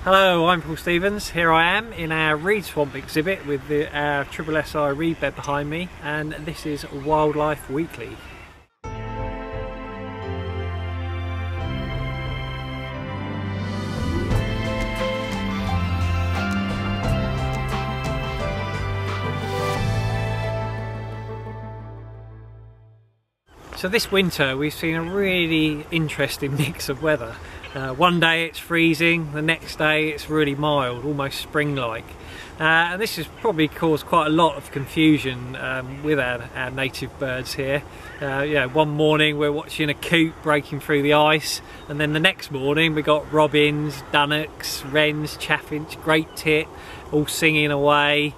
Hello, I'm Paul Stevens. Here I am in our reed swamp exhibit with our SSSI reed bed behind me, and this is Wildlife Weekly. So this winter we've seen a really interesting mix of weather. One day it's freezing, the next day it's really mild, almost spring-like. And this has probably caused quite a lot of confusion with our native birds here. One morning we're watching a coot breaking through the ice, and then the next morning we got robins, dunnocks, wrens, chaffinch, great tit, all singing away.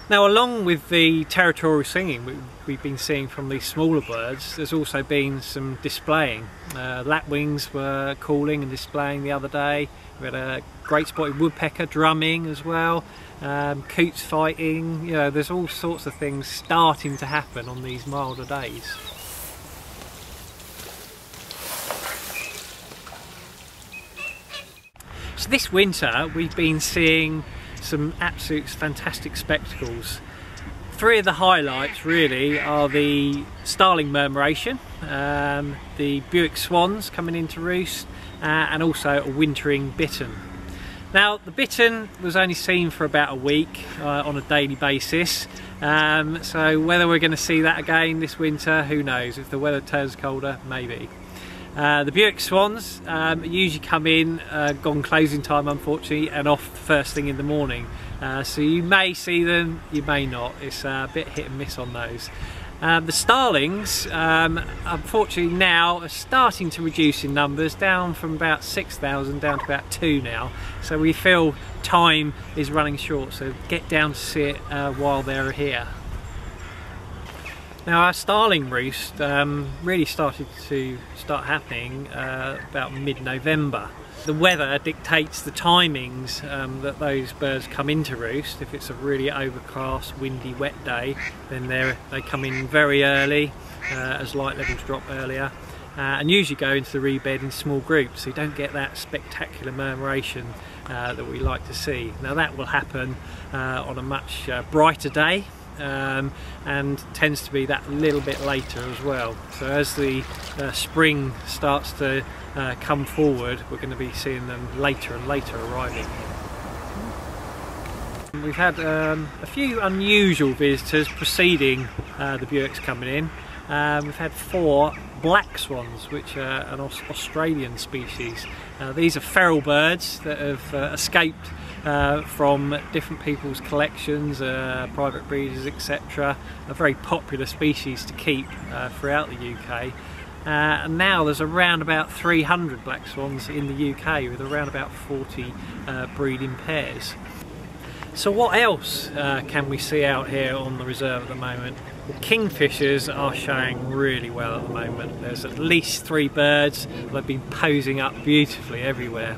Now, along with the territorial singing we've been seeing from these smaller birds, there's also been some displaying. Lapwings were calling and displaying the other day. We had a great spotted woodpecker drumming as well, coots fighting. You know, there's all sorts of things starting to happen on these milder days. So this winter we've been seeing some absolute fantastic spectacles. Three of the highlights really are the starling murmuration, the Buick swans coming into roost, and also a wintering bittern. Now, the bittern was only seen for about a week on a daily basis, so whether we're going to see that again this winter, who knows. If the weather turns colder, maybe. The Buick swans usually come in, gone closing time unfortunately, and off first thing in the morning. So you may see them, you may not. It's a bit hit and miss on those. The starlings, unfortunately now, are starting to reduce in numbers, down from about 6,000 down to about 2 now. So we feel time is running short, so get down to see it while they're here. Now, our starling roost really started happening about mid-November. The weather dictates the timings that those birds come into roost. If it's a really overcast, windy, wet day, then they come in very early as light levels drop earlier, and usually go into the reed bed in small groups, so you don't get that spectacular murmuration that we like to see. Now, that will happen on a much brighter day. And tends to be that little bit later as well. So as the spring starts to come forward, we're going to be seeing them later and later arriving. We've had a few unusual visitors preceding the Buicks coming in. We've had 4 black swans, which are an Australian species. These are feral birds that have escaped from different people's collections, private breeders, etc. A very popular species to keep throughout the UK. And now there's around about 300 black swans in the UK, with around about 40 breeding pairs. So what else can we see out here on the reserve at the moment? Well, kingfishers are showing really well at the moment. There's at least 3 birds that have been posing up beautifully everywhere.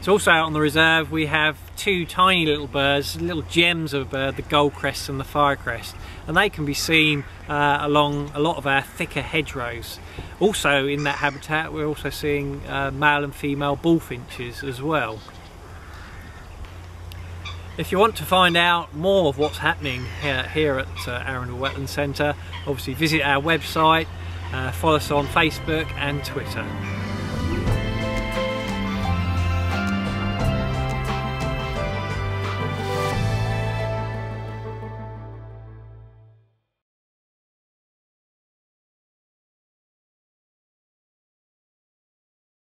So also out on the reserve we have 2 tiny little birds, little gems of a bird, the goldcrest and the firecrest, and they can be seen along a lot of our thicker hedgerows. Also in that habitat we're also seeing male and female bullfinches as well. If you want to find out more of what's happening here at Arundel Wetland Centre, obviously visit our website, follow us on Facebook and Twitter.